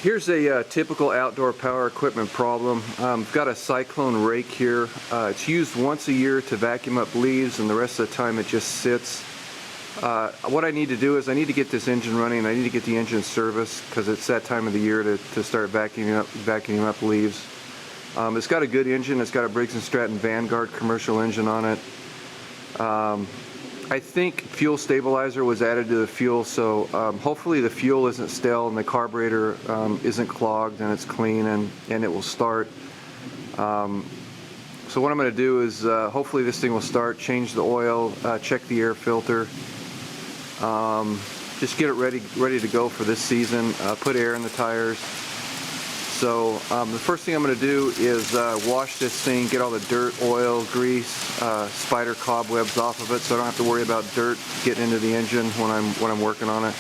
Here's a typical outdoor power equipment problem. I've got a Cyclone rake here. It's used once a year to vacuum up leaves, and the rest of the time it just sits. What I need to do is I need to get this engine running. I need to get the engine serviced because it's that time of the year to start vacuuming up leaves. It's got a good engine. It's got a Briggs & Stratton Vanguard commercial engine on it. I think fuel stabilizer was added to the fuel, so hopefully the fuel isn't stale and the carburetor isn't clogged and it's clean and it will start. So what I'm going to do is hopefully this thing will start, change the oil, check the air filter, just get it ready to go for this season, put air in the tires. So the first thing I'm going to do is wash this thing, get all the dirt, oil, grease, spider cobwebs off of it, so I don't have to worry about dirt getting into the engine when I'm working on it.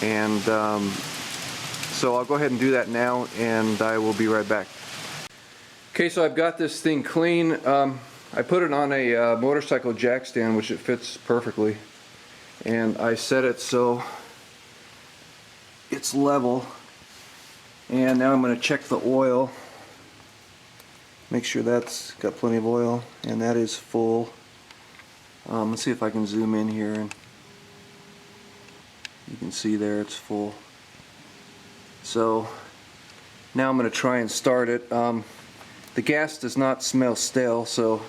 And so I'll go ahead and do that now, and I will be right back. Okay, so I've got this thing clean. I put it on a motorcycle jack stand, which it fits perfectly, and I set it so it's level. And now I'm going to check the oil, make sure that's got plenty of oil, and that is full. Let's see if I can zoom in here, and you can see there it's full. So now I'm going to try and start it. The gas does not smell stale, so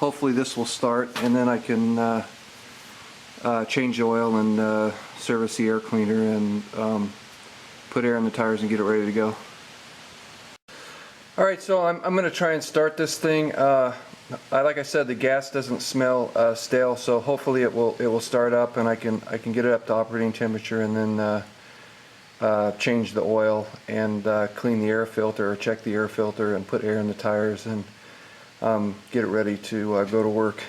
hopefully this will start, and then I can change the oil and service the air cleaner and put air in the tires and get it ready to go. Alright, so I'm going to try and start this thing. Like I said, the gas doesn't smell stale, so hopefully it will start up and I can get it up to operating temperature, and then change the oil and clean the air filter, or check the air filter and put air in the tires, and get it ready to go to work.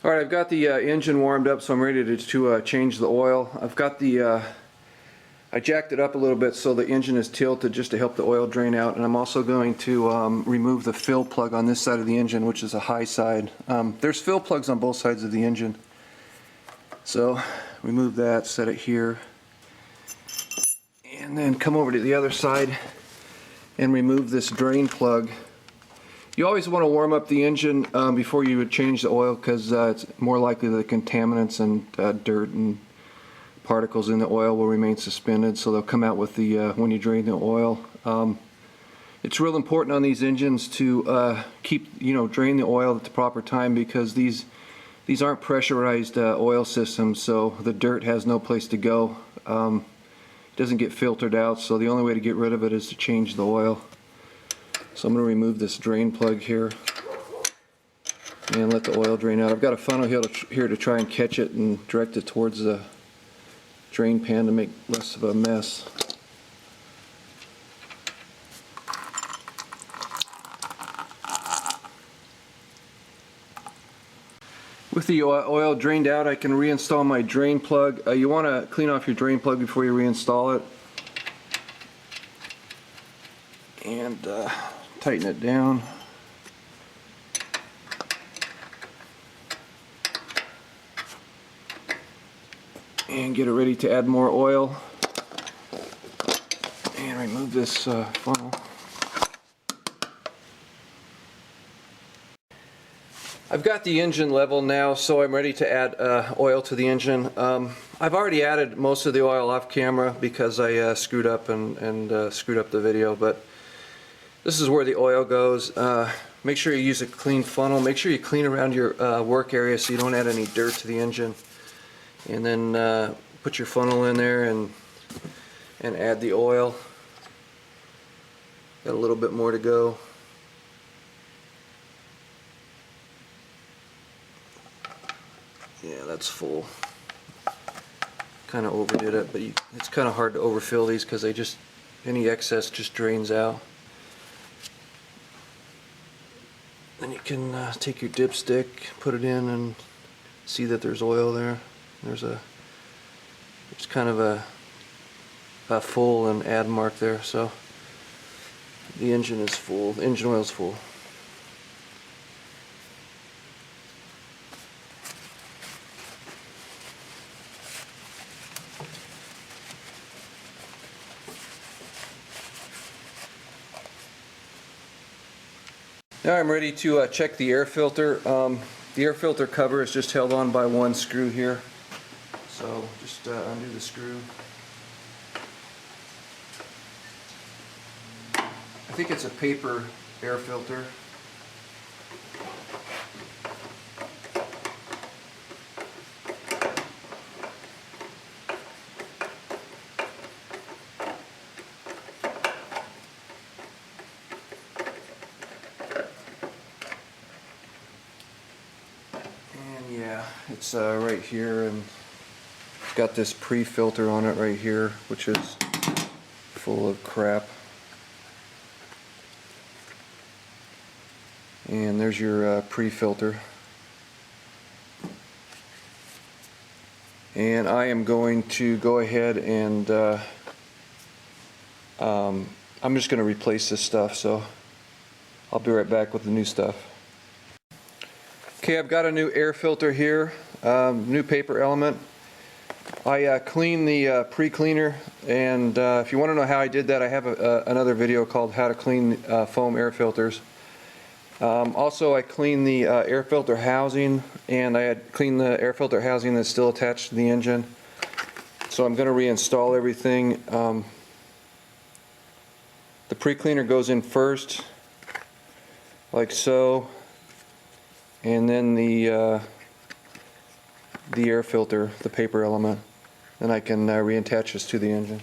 Alright, I've got the engine warmed up, so I'm ready to change the oil. I've got the, I jacked it up a little bit so the engine is tilted just to help the oil drain out, and I'm also going to remove the fill plug on this side of the engine, which is a high side. There's fill plugs on both sides of the engine. So remove that, set it here, and then come over to the other side and remove this drain plug. You always want to warm up the engine before you would change the oil, because it's more likely that contaminants and dirt and particles in the oil will remain suspended, so they'll come out with the when you drain the oil. It's real important on these engines to drain the oil at the proper time, because these aren't pressurized oil systems, so the dirt has no place to go. It doesn't get filtered out, so the only way to get rid of it is to change the oil. So I'm going to remove this drain plug here and let the oil drain out. I've got a funnel here to try and catch it and direct it towards the drain pan to make less of a mess. With the oil drained out, I can reinstall my drain plug. You want to clean off your drain plug before you reinstall it. And tighten it down. And get it ready to add more oil. And remove this funnel. I've got the engine level now, so I'm ready to add oil to the engine. I've already added most of the oil off camera because I screwed up and screwed up the video, but this is where the oil goes. Make sure you use a clean funnel. Make sure you clean around your work area so you don't add any dirt to the engine. And then put your funnel in there and and add the oil. Got a little bit more to go. Yeah, that's full. Kind of overdid it, but it's kind of hard to overfill these because any excess just drains out. Then you can take your dipstick, put it in, and see that there's oil there. There's kind of a full and add mark there, so the engine is full. The engine oil is full. Now I'm ready to check the air filter. The air filter cover is just held on by one screw here. So just undo the screw. I think it's a paper air filter. Yeah, it's right here, and it's got this pre-filter on it right here, which is full of crap. And there's your pre-filter. And I am going to go ahead and I'm just going to replace this stuff, so I'll be right back with the new stuff. Okay, I've got a new air filter here, new paper element. I cleaned the pre-cleaner, and if you want to know how I did that, I have another video called How to Clean Foam Air Filters. Also, I cleaned the air filter housing, and I had cleaned the air filter housing that's still attached to the engine. So I'm going to reinstall everything. The pre-cleaner goes in first, like so. And then the air filter, the paper element, then I can reattach this to the engine.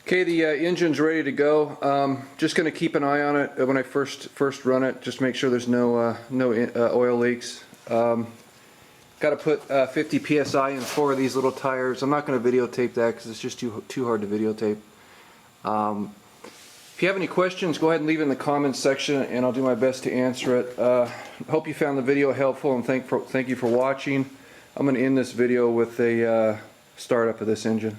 Okay, the engine's ready to go. Just going to keep an eye on it when I first run it. Just make sure there's no oil leaks. Got to put 50 psi in 4 of these little tires. I'm not going to videotape that because it's just too hard to videotape. If you have any questions, go ahead and leave it in the comments section, and I'll do my best to answer it. Hope you found the video helpful, and thank you for watching. I'm going to end this video with a startup of this engine.